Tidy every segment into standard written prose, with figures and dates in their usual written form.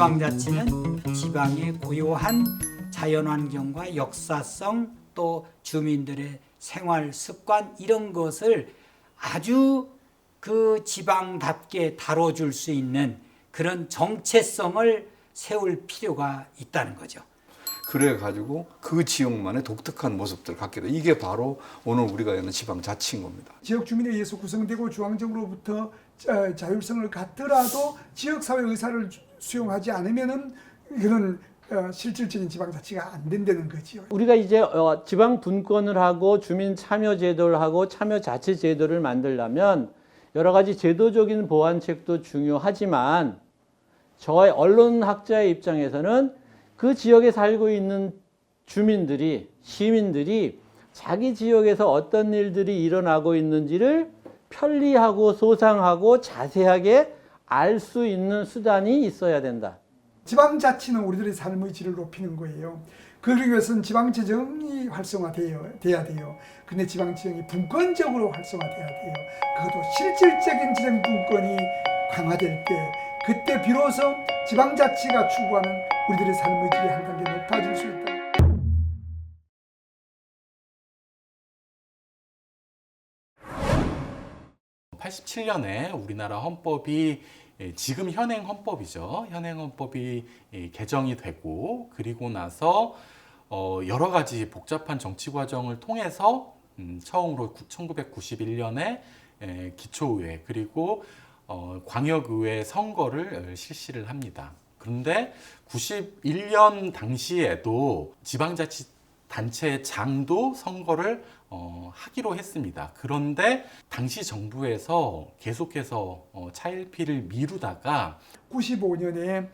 지방자치는 지방의 고유한 자연환경과 역사성 또 주민들의 생활 습관 이런 것을 아주 그 지방답게 다뤄줄 수 있는 그런 정체성을 세울 필요가 있다는 거죠. 그래가지고 그 지역만의 독특한 모습들을 갖게 돼. 이게 바로 오늘 우리가 하는 지방자치인 겁니다. 지역 주민에 의해서 구성되고 중앙정부로부터 자율성을 갖더라도 지역사회 의사를 수용하지 않으면은 그런 실질적인 지방자치가 안 된다는 거지요. 우리가 이제 지방 분권을 하고 주민 참여 제도를 하고 참여 자치 제도를 만들려면 여러 가지 제도적인 보완책도 중요하지만 저의 언론학자의 입장에서는 그 지역에 살고 있는 주민들이, 시민들이 자기 지역에서 어떤 일들이 일어나고 있는지를 편리하고 소상하고 자세하게 알 수 있는 수단이 있어야 된다. 지방자치는 우리들의 삶의 질을 높이는 거예요. 그러기 위해서는 지방재정이 활성화돼야 돼요. 근데 지방재정이 분권적으로 활성화돼야 돼요. 그것도 실질적인 재정 분권이 강화될 때 그때 비로소 지방자치가 추구하는 우리들의 삶의 질이 한 단계 높아질 수 있다. (87년에) 우리나라 헌법이 지금 현행 헌법이죠. 현행 헌법이 개정이 되고 그리고 나서 여러 가지 복잡한 정치 과정을 통해서 처음으로 1991년에 기초의회 그리고 광역의회 선거를 실시를 합니다. 그런데 91년 당시에도 지방자치단체장도 선거를 하기로 했습니다. 그런데 당시 정부에서 계속해서 차일피를 미루다가 95년에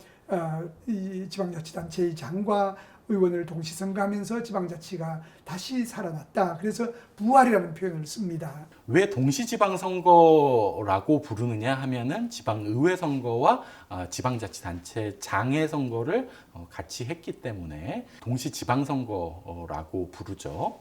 이 지방자치단체의 장과 의원을 동시 선거하면서 지방자치가 다시 살아났다. 그래서 부활이라는 표현을 씁니다. 왜 동시지방선거라고 부르느냐 하면은 지방의회 선거와 지방자치단체장의 선거를 같이 했기 때문에 동시지방선거라고 부르죠.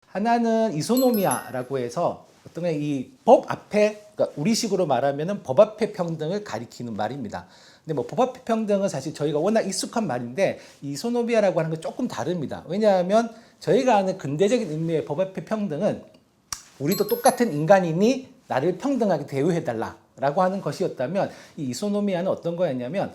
하나는 이소노미아라고 해서 어떤 이 법 앞에, 그러니까 우리식으로 말하면은 법 앞에 평등을 가리키는 말입니다. 근데 뭐 법 앞에 평등은 사실 저희가 워낙 익숙한 말인데 이소노미아라고 하는 건 조금 다릅니다. 왜냐하면 저희가 아는 근대적인 의미의 법 앞에 평등은 우리도 똑같은 인간이니 나를 평등하게 대우해달라라고 하는 것이었다면 이 이소노미아는 어떤 거였냐면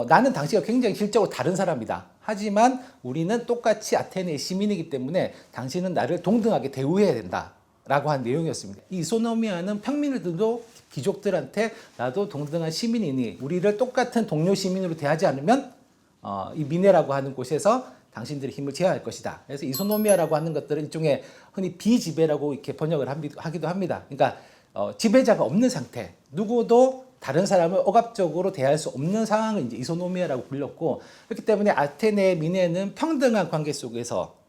나는 당신과 굉장히 질적으로 다른 사람이다. 하지만 우리는 똑같이 아테네의 시민이기 때문에 당신은 나를 동등하게 대우해야 된다. 라고 한 내용이었습니다. 이 이소노미아는 평민들도 귀족들한테 나도 동등한 시민이니 우리를 똑같은 동료 시민으로 대하지 않으면 이 미네라고 하는 곳에서 당신들의 힘을 제어할 것이다. 그래서 이소노미아라고 하는 것들은 일종의 흔히 비지배라고 이렇게 번역을 하기도 합니다. 그러니까 지배자가 없는 상태, 누구도 다른 사람을 억압적으로 대할 수 없는 상황을 이제 이소노미아라고 불렸고, 그렇기 때문에 아테네 미네는 평등한 관계 속에서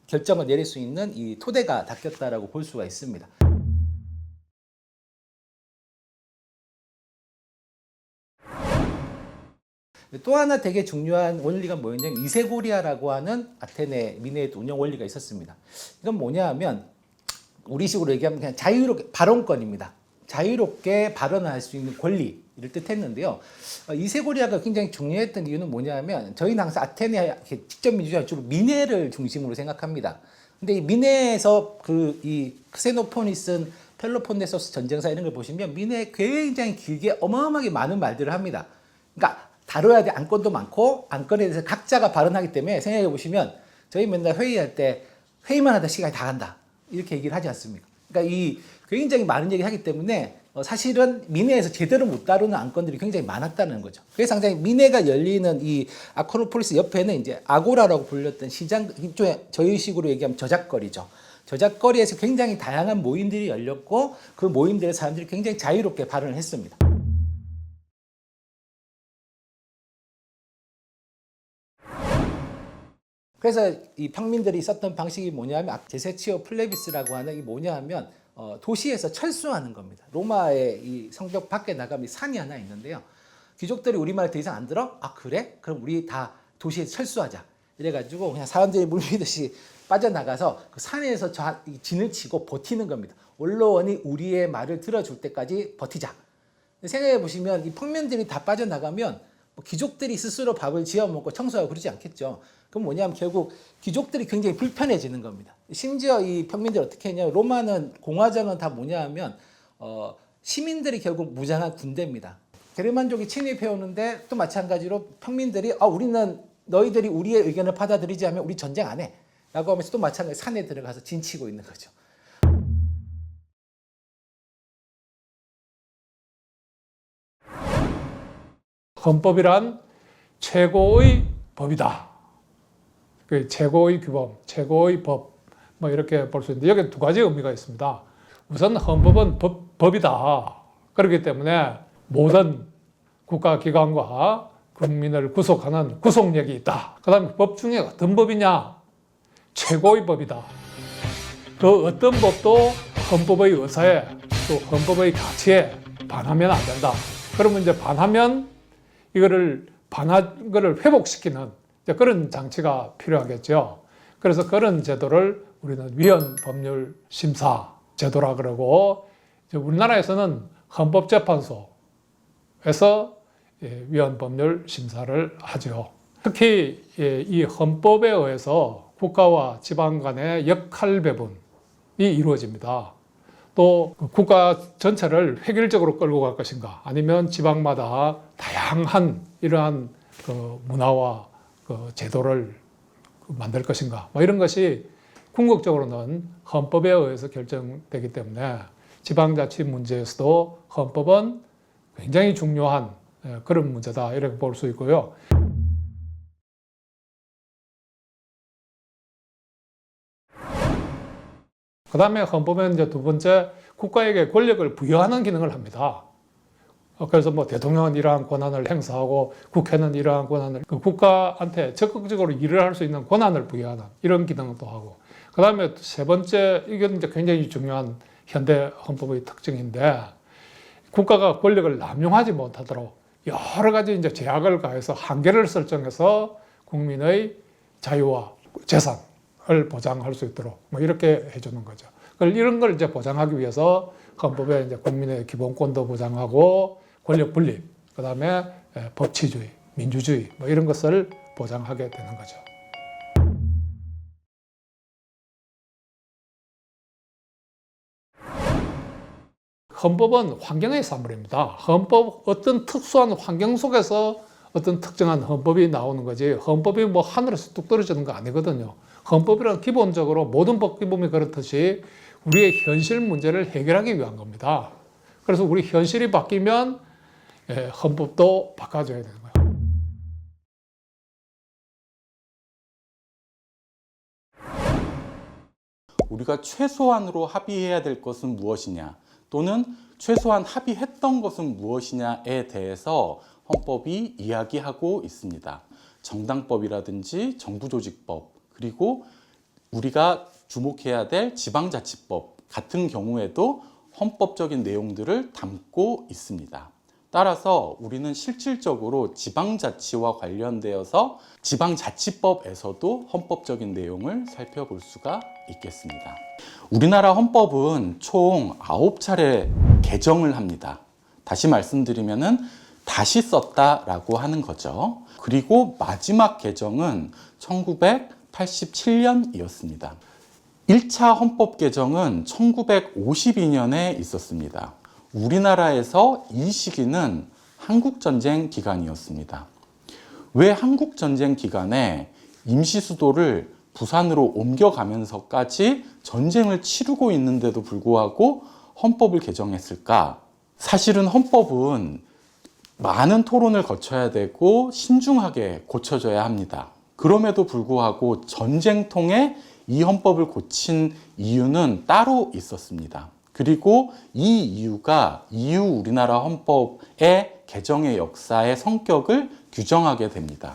결정을 내릴 수 있는 이 토대가 닦였다라고 볼 수가 있습니다. 또 하나 되게 중요한 원리가 뭐였냐면 이세고리아라고 하는 아테네 미네의 운영 원리가 있었습니다. 이건 뭐냐 하면 우리식으로 얘기하면 그냥 자유롭게 발언권입니다. 자유롭게 발언할 수 있는 권리를 뜻했는데요. 이세고리아가 굉장히 중요했던 이유는 뭐냐면 저희는 항상 아테네 직접 민주주의가 주로 미네를 중심으로 생각합니다. 근데 이 미네에서 이 크세노포니슨 펠로폰네소스 전쟁사 이런 걸 보시면 미네에 굉장히 길게 어마어마하게 많은 말들을 합니다. 그러니까 다뤄야 될 안건도 많고 안건에 대해서 각자가 발언하기 때문에 생각해 보시면 저희 맨날 회의할 때 회의만 하다 시간이 다 간다 이렇게 얘기를 하지 않습니까? 그러니까 이 굉장히 많은 얘기를 하기 때문에 사실은 미네에서 제대로 못 다루는 안건들이 굉장히 많았다는 거죠. 그래서 상당히 미네가 열리는 이 아크로폴리스 옆에는 이제 아고라라고 불렸던 시장, 일종의 저희식으로 얘기하면 저작거리죠. 저작거리에서 굉장히 다양한 모임들이 열렸고 그 모임들의 사람들이 굉장히 자유롭게 발언을 했습니다. 그래서 이 평민들이 썼던 방식이 뭐냐면 제세치오 플레비스라고 하는 이 뭐냐 하면 도시에서 철수하는 겁니다. 로마의 이 성벽 밖에 나가면 산이 하나 있는데요. 귀족들이 우리말 더 이상 안 들어? 아 그래? 그럼 우리 다 도시에서 철수하자. 이래가지고 그냥 사람들이 물밀듯이 빠져나가서 그 산에서 진을 치고 버티는 겁니다. 원로원이 우리의 말을 들어줄 때까지 버티자. 생각해 보시면 이 평민들이 다 빠져나가면 뭐 귀족들이 스스로 밥을 지어 먹고 청소하고 그러지 않겠죠. 그럼 뭐냐면 결국 귀족들이 굉장히 불편해지는 겁니다. 심지어 이 평민들이 어떻게 했냐면 로마는 공화정은 다 뭐냐 하면 시민들이 결국 무장한 군대입니다. 게르만족이 침입해 오는데 또 마찬가지로 평민들이 우리는 너희들이 우리의 의견을 받아들이지 않으면 우리 전쟁 안 해. 라고 하면서 또 마찬가지로 산에 들어가서 진치고 있는 거죠. 헌법이란 최고의 법이다. 그 최고의 규범, 최고의 법, 뭐 이렇게 볼 수 있는데 여기 두 가지 의미가 있습니다. 우선 헌법은 법이다. 그렇기 때문에 모든 국가기관과 국민을 구속하는 구속력이 있다. 그 다음에 법 중에 어떤 법이냐? 최고의 법이다. 그 어떤 법도 헌법의 의사에 또 헌법의 가치에 반하면 안 된다. 그러면 이제 반하면 이거를 반한 거를 회복시키는 그런 장치가 필요하겠죠. 그래서 그런 제도를 우리는 위헌 법률 심사 제도라 그러고 우리나라에서는 헌법재판소에서 위헌 법률 심사를 하죠. 특히 이 헌법에 의해서 국가와 지방 간의 역할 배분이 이루어집니다. 또 국가 전체를 획일적으로 끌고 갈 것인가 아니면 지방마다 다양한 이러한 그 문화와 그 제도를 만들 것인가 뭐 이런 것이 궁극적으로는 헌법에 의해서 결정되기 때문에 지방자치 문제에서도 헌법은 굉장히 중요한 그런 문제다 이렇게 볼 수 있고요. 그 다음에 헌법은 이제 두 번째 국가에게 권력을 부여하는 기능을 합니다. 그래서 뭐 대통령은 이러한 권한을 행사하고 국회는 이러한 권한을 그 국가한테 적극적으로 일을 할 수 있는 권한을 부여하는 이런 기능도 하고 그 다음에 세 번째 이건 이제 굉장히 중요한 현대 헌법의 특징인데 국가가 권력을 남용하지 못하도록 여러 가지 이제 제약을 가해서 한계를 설정해서 국민의 자유와 재산을 보장할 수 있도록 뭐 이렇게 해주는 거죠. 이런 걸 이제 보장하기 위해서 헌법에 이제 국민의 기본권도 보장하고 권력 분립, 그 다음에 법치주의, 민주주의 뭐 이런 것을 보장하게 되는 거죠. 헌법은 환경의 산물입니다. 헌법 어떤 특수한 환경 속에서 어떤 특정한 헌법이 나오는 거지 헌법이 뭐 하늘에서 뚝 떨어지는 거 아니거든요. 헌법이란 기본적으로 모든 법 기본이 그렇듯이 우리의 현실 문제를 해결하기 위한 겁니다. 그래서 우리 현실이 바뀌면 헌법도 바꿔줘야 되는 거예요. 우리가 최소한으로 합의해야 될 것은 무엇이냐 또는 최소한 합의했던 것은 무엇이냐에 대해서 헌법이 이야기하고 있습니다. 정당법이라든지 정부조직법 그리고 우리가 주목해야 될 지방자치법 같은 경우에도 헌법적인 내용들을 담고 있습니다. 따라서 우리는 실질적으로 지방자치와 관련되어서 지방자치법에서도 헌법적인 내용을 살펴볼 수가 있겠습니다. 우리나라 헌법은 총 9차례 개정을 합니다. 다시 말씀드리면은 다시 썼다라고 하는 거죠. 그리고 마지막 개정은 1987년이었습니다. 1차 헌법 개정은 1952년에 있었습니다. 우리나라에서 이 시기는 한국전쟁 기간이었습니다. 왜 한국전쟁 기간에 임시수도를 부산으로 옮겨가면서까지 전쟁을 치르고 있는데도 불구하고 헌법을 개정했을까? 사실은 헌법은 많은 토론을 거쳐야 되고 신중하게 고쳐져야 합니다. 그럼에도 불구하고 전쟁통에 이 헌법을 고친 이유는 따로 있었습니다. 그리고 이 이유가 이후 우리나라 헌법의 개정의 역사의 성격을 규정하게 됩니다.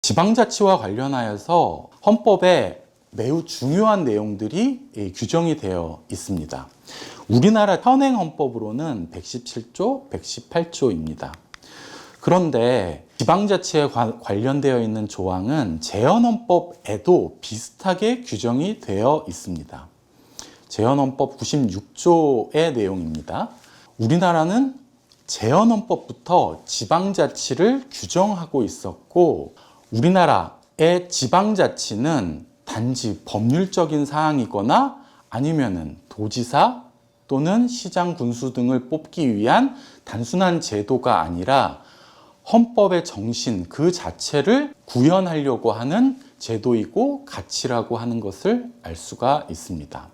지방자치와 관련하여서 헌법에 매우 중요한 내용들이 규정이 되어 있습니다. 우리나라 현행 헌법으로는 117조, 118조입니다. 그런데 지방자치에 관련되어 있는 조항은 재헌헌법에도 비슷하게 규정이 되어 있습니다. 재헌헌법 96조의 내용입니다. 우리나라는 재헌헌법부터 지방자치를 규정하고 있었고, 우리나라의 지방자치는 단지 법률적인 사항이거나 아니면은 도지사 또는 시장, 군수 등을 뽑기 위한 단순한 제도가 아니라 헌법의 정신 그 자체를 구현하려고 하는 제도이고 가치라고 하는 것을 알 수가 있습니다.